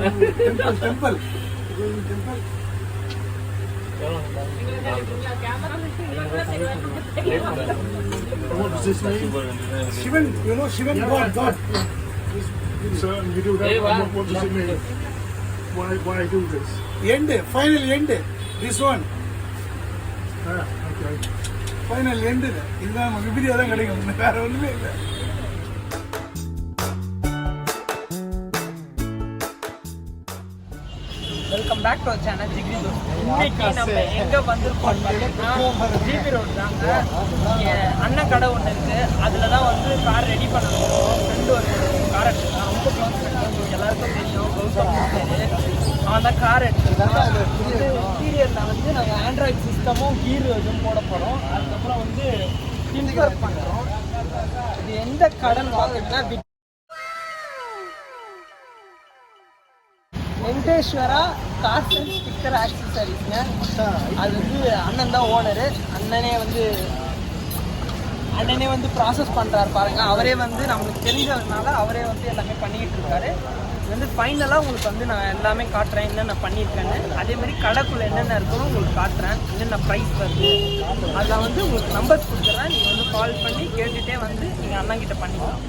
temple. What is this name? Shivan, you know Shivan, God. So you do that. What does it mean? Why do this? End, final end. This one. Okay. Final end. இதுதான் விபரீதம் தான் கிடைக்கும். வேற ஒண்ணுமே இல்லை. Welcome back to our channel Jigiri Dosth. இன்னைக்கு நம்ம எங்கே வந்திருக்கோம் பார்த்தீங்கன்னா ஜிபி ரோடு தாங்க. இங்கே அண்ணன் கடை ஒன்று இருக்குது. அதில் தான் வந்து கார் ரெடி பண்ணணும். ஃப்ரெண்டு ஒரு கார் எடுத்துருக்கான். ரொம்ப க்ளோஸ் ஃப்ரெண்டு, உங்களுக்கு எல்லாருக்கும் தெரியும். கௌதம் பேர். அவன் தான் கார் எடுத்துருக்கான். இன்டீரியரில் வந்து நாங்கள் ஆண்ட்ராய்டு சிஸ்டமும் கீர் இதுவும் போட போகிறோம். அதுக்கப்புறம் வந்து டிம்பர் பண்ணுறோம். இது எந்த கடைன்னு பார்த்தீங்கன்னா வெங்கடேஸ்வரா கார்ஸ் அண்ட் ஸ்டிக்கர் ஆக்சசரிஸ்ங்க. அது வந்து அண்ணன் தான் ஓனரு. அண்ணனே வந்து ப்ராசஸ் பண்ணுறாரு பாருங்க. அவரே வந்து நம்மளுக்கு தெரிஞ்சதுனால அவரே வந்து எல்லாமே பண்ணிக்கிட்டு இருக்காரு. இது வந்து ஃபைனலாக உங்களுக்கு வந்து நான் எல்லாமே காட்டுறேன் என்னென்ன பண்ணியிருக்கேன்னு. அதேமாதிரி கடைக்குள்ளே என்னென்ன இருக்கணும் உங்களுக்கு காட்டுறேன். என்னென்ன ப்ரைஸ் வருது அதில் வந்து உங்களுக்கு நம்பர்ஸ் கொடுத்துட்றேன். நீங்கள் வந்து கால் பண்ணி கேட்டுகிட்டே வந்து நீங்கள் அண்ணன்கிட்ட பண்ணிக்கலாம்.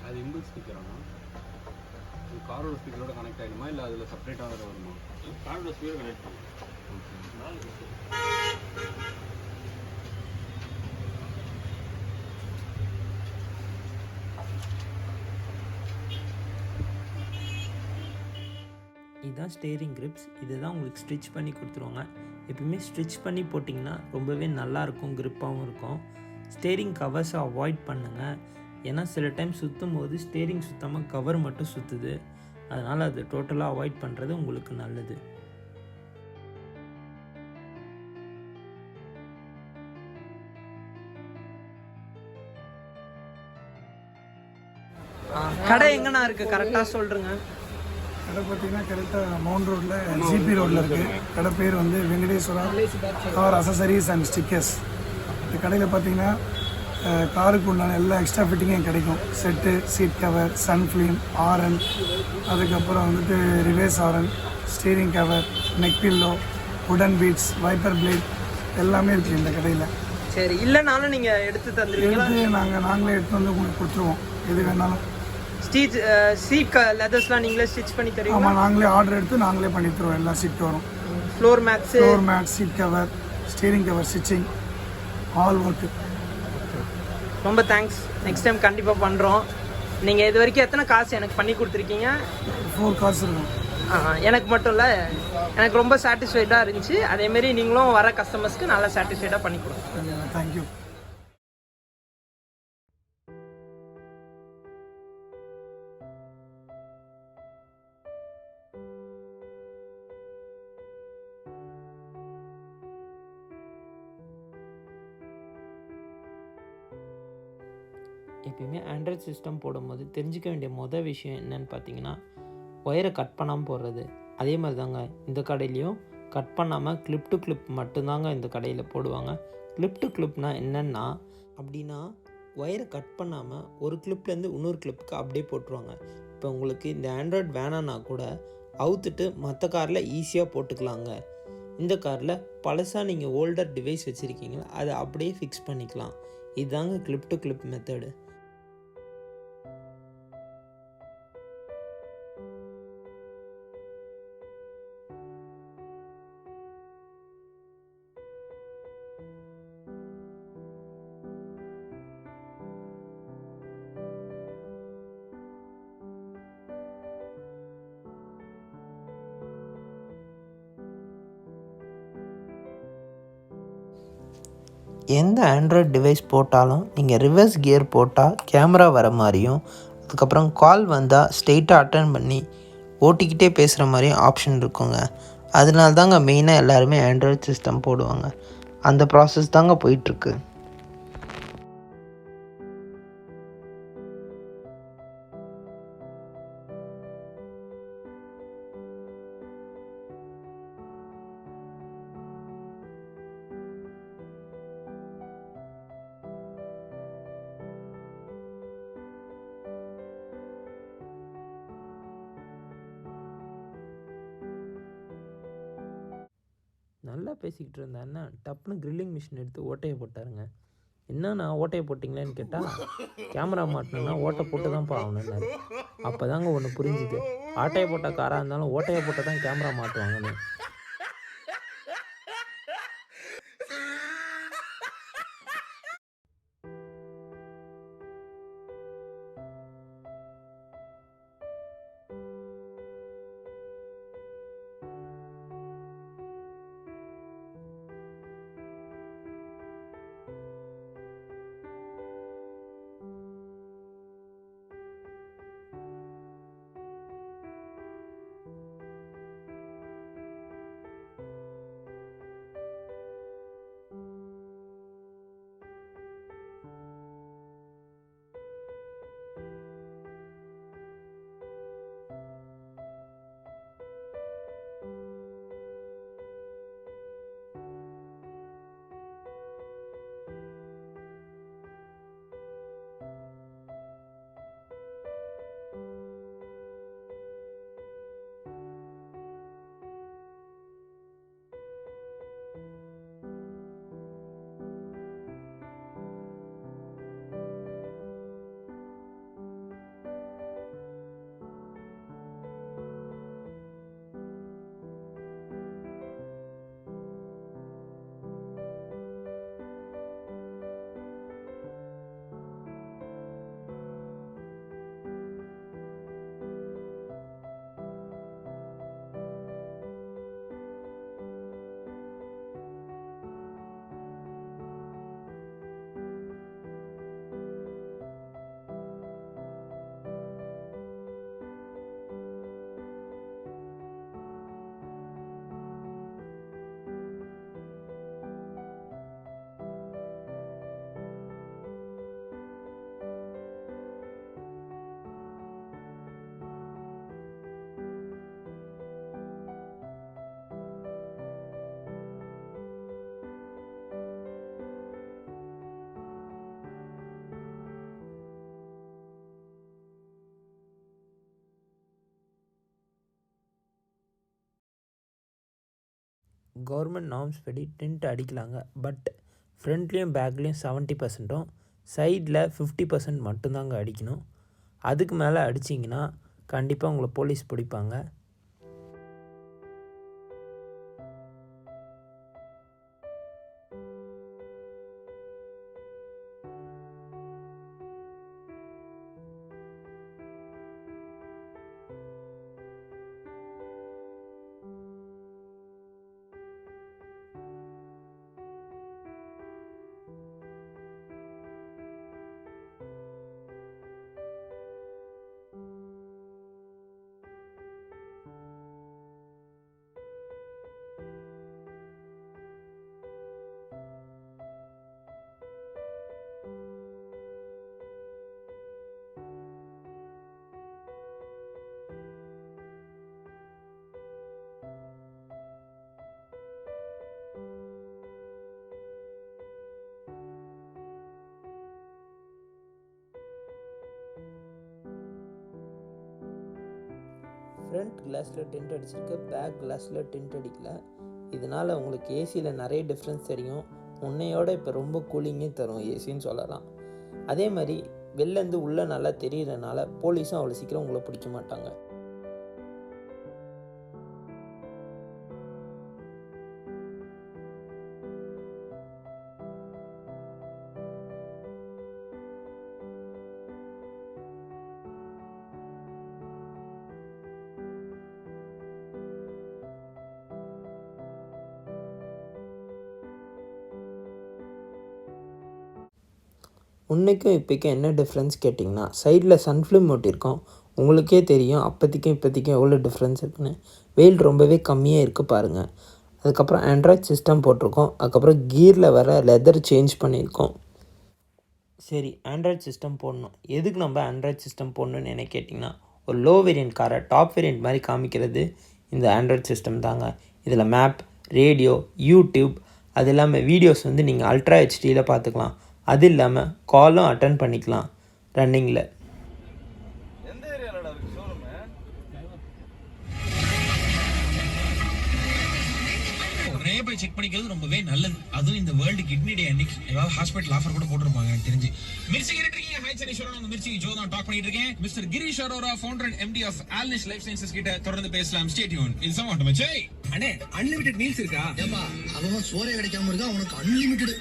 அது இம்பல் ஸ்பீக்கரானா? இது காரோட ஸ்பீக்கரோட கனெக்ட் ஆகிடுமா இல்லை அதில் செப்பரேட்டாக வேறு வருமா? காரோட ஸ்பீக்கர் கனெக்ட் பண்ணும். இதுதான் ஸ்டேரிங் கிரிப்ஸ். இதுதான் உங்களுக்கு ஸ்டிச் பண்ணி கொடுத்துருவாங்க. எப்பயுமே ஸ்டிச் பண்ணி போட்டிங்கன்னா ரொம்பவே நல்லாயிருக்கும், கிரிப்பாகவும் இருக்கும். ஸ்டேரிங் கவர்ஸை அவாய்ட் பண்ணுங்கள். ஏன்னா சில டைம் சுற்றும் போது ஸ்டேரிங் சுத்தாமல் கவர் மட்டும் சுற்றுது. அதனால் அது டோட்டலாக அவாய்ட் பண்ணுறது உங்களுக்கு நல்லது. கடை எங்கண்ணா இருக்குது கரெக்டாக சொல்கிறேங்க. கடை பார்த்தீங்கன்னா கரெக்டாக மவுண்ட் ரோட்டில் ஜிபி ரோட்டில் இருக்குது. கடை பேர் வந்து Venkateswara car accessories and stickers. இந்த கடையில் பார்த்தீங்கன்னா காருக்கு உண்டான எல்லா எக்ஸ்ட்ரா ஃபிட்டிங்கும் கிடைக்கும். Set, seat cover, sun film, horn, அதுக்கப்புறம் வந்துட்டு reverse horn, steering cover, neck pillow, wooden beads, wiper blade எல்லாமே இருக்குது இந்த கடையில். சரி, இல்லைனாலும் நீங்கள் எடுத்து தந்துடுவீங்களா? நாங்களே எடுத்து வந்து உங்களுக்கு கொடுத்துருவோம். எது வேணாலும். சீட் லெதர்ஸ்லாம் நீங்களே ஸ்டிச் பண்ணி தருவீங்க? ஆமாம், நாங்களே ஆர்டர் எடுத்து நாங்களே பண்ணி தருவோம். எல்லா சீட் கவரும், floor mat, seat cover, steering cover, stitching, all work. ரொம்ப தேங்க்ஸ். நெக்ஸ்ட் டைம் கண்டிப்பாக பண்ணுறோம். நீங்கள் இது வரைக்கும் எத்தனை காசு எனக்கு பண்ணி கொடுத்துருக்கீங்க? 4 காசு இருக்கும். எனக்கு மட்டும் இல்லை, எனக்கு ரொம்ப சாட்டிஸ்ஃபைடாக இருந்துச்சு. அதேமாரி நீங்களும் வர கஸ்டமர்ஸ்க்கு நல்லா சாட்டிஸ்ஃபைடாக பண்ணி கொடுங்க. தேங்க்யூ. எப்பயுமே ஆண்ட்ராய்ட் சிஸ்டம் போடும்போது தெரிஞ்சிக்க வேண்டிய விஷயம் என்னென்னு பார்த்தீங்கன்னா, ஒயரை கட் பண்ணாமல் போடுறது. அதே மாதிரி தாங்க இந்த கடையிலையும் கட் பண்ணாமல் கிளிப் டு கிளிப் மட்டும்தாங்க இந்த கடையில் போடுவாங்க. கிளிப் டு கிளிப்னால் என்னென்னா, அப்படின்னா ஒயரை கட் பண்ணாமல் ஒரு கிளிப்லேருந்து இன்னொரு கிளிப்புக்கு அப்படியே போட்டுருவாங்க. இப்போ உங்களுக்கு இந்த ஆண்ட்ராய்ட் வேணான்னா கூட அவுத்துட்டு மற்ற காரில் ஈஸியாக போட்டுக்கலாங்க. இந்த காரில் பழசாக நீங்கள் ஓல்டர் டிவைஸ் வச்சுருக்கீங்களா, அதை அப்படியே ஃபிக்ஸ் பண்ணிக்கலாம். இதுதாங்க கிளிப் டு கிளிப் மெத்தடு. எந்த ஆண்ட்ராய்ட் டிவைஸ் போட்டாலும் நீங்கள் ரிவர்ஸ் கியர் போட்டால் கேமரா வர மாதிரியும், அதுக்கப்புறம் கால் வந்தால் ஸ்ட்ரெயிட்டாக அட்டன் பண்ணி ஓட்டிக்கிட்டே பேசுகிற மாதிரியும் ஆப்ஷன் இருக்குங்க. அதனால தாங்க மெயினாக எல்லாருமே ஆண்ட்ராய்ட் சிஸ்டம் போடுவாங்க. அந்த ப்ராசஸ் தாங்க போயிட்டுருக்கு. நல்லா பேசிக்கிட்டு இருந்த அண்ணன் டப்புன்னு கிரில்லிங் மிஷின் எடுத்து ஓட்டையை போட்டாருங்க. என்னண்ணா ஓட்டையை போட்டிங்களேன்னு கேட்டால், கேமரா மாட்டணுன்னா ஓட்டை போட்டு தான் ஆகணுன்னாரு. அப்போ தாங்க ஒன்று புரிஞ்சுது, ஆட்டையை போட்ட காராக இருந்தாலும் ஓட்டையை போட்டால் தான் கேமரா மாட்டுவாங்கன்னு. கவர்மெண்ட் நார்ம்ஸ் படி டின்ட் அடிக்கலாங்க. பட் ஃப்ரண்ட்லேயும் பேக்லேயும் 70%, சைடில் 50% மட்டும்தாங்க அடிக்கணும். அதுக்கு மேலே அடிச்சிங்கன்னா கண்டிப்பாக உங்களை போலீஸ் பிடிப்பாங்க. ஃப்ரண்ட் கிளாஸில் டிண்ட் அடிச்சிருக்கு, பேக் கிளாஸில் டிண்ட் அடிக்கல. இதனால் உங்களுக்கு ஏசியில் நிறைய டிஃப்ரென்ஸ் தெரியும். முன்னையோட இப்போ ரொம்ப கூலிங்கும் தரும் ஏசின்னு சொல்லலாம். அதே மாதிரி வெளிலேருந்து உள்ளே நல்லா தெரியறதுனால போலீஸும் அவ்வளோ சீக்கிரம் உங்களை பிடிக்க மாட்டாங்க. முன்னைக்கும் இப்போக்கும் என்ன டிஃப்ரென்ஸ் கேட்டிங்கன்னா, சைடில் சன்ஃப்ளிம் ஒட்டியிருக்கோம். உங்களுக்கே தெரியும் அப்போதைக்கும் இப்போதைக்கும் எவ்வளோ டிஃப்ரென்ஸ் இருக்குன்னு. வெயில் ரொம்பவே கம்மியாக இருக்குது பாருங்கள். அதுக்கப்புறம் ஆண்ட்ராய்ட் சிஸ்டம் போட்டிருக்கோம். அதுக்கப்புறம் கியரில் வர லெதர் சேஞ்ச் பண்ணியிருக்கோம். சரி, ஆண்ட்ராய்ட் சிஸ்டம் போடணும். எதுக்கு நம்ம ஆண்ட்ராய்ட் சிஸ்டம் போடணுன்னு என்ன கேட்டிங்கன்னா, ஒரு லோ வேரியன்ட் காரை டாப் வேரியன்ட் மாதிரி காமிக்கிறது இந்த ஆண்ட்ராய்ட் சிஸ்டம் தாங்க. இதில் மேப், ரேடியோ, யூடியூப், அது இல்லாமல் வீடியோஸ் வந்து நீங்கள் அல்ட்ரா ஹெச்டியில் பார்த்துக்கலாம். அது இல்லாமல் காலும் அட்டன் பண்ணிக்கலாம் ரன்னிங்கில். நிறைய போய் செக் பண்ணிக்கிறது ரொம்பவே நல்லது. அதுவும் இந்த வேர்ல்டு கிட்னி டே அன்னைக்கு ஏதாவது ஹாஸ்பிட்டல் ஆஃபர் கூட போட்டுருப்பாங்க எனக்கு தெரிஞ்சு. மிர்ச்சி கேட்டுட்டு இருக்கீங்க. ஹாய் சனீஸ்வரன், அந்த மிர்ச்சி ஜோ தான் டாக் பண்ணிட்டு இருக்கேன். Mister Girish Arora, founder and MD of Alnish Life Sciences கிட்ட தொடர்ந்து பேசலாம். Stay tune. இது சமம் மச்சே. அண்ணே, அன்லிமிட்டெட் மீல்ஸ் இருக்கா? ஏம்பா, அவன் சோறே கிடைக்காம இருக்கா, உனக்கு அன்லிமிட்டெட்.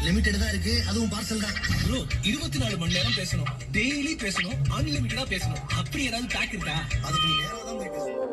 லிமிட்டெட் தான் இருக்கு, அதுவும் பார்சல் தான். ப்ரோ, 24 மணி நேரம் பேசணும், டெய்லி பேசணும், அன்லிமிட்டடா பேசணும். அப்படி ஏதாவது பேக் இருக்கா? அதுக்கு நீ நேரா தான் போய் பேசணும்.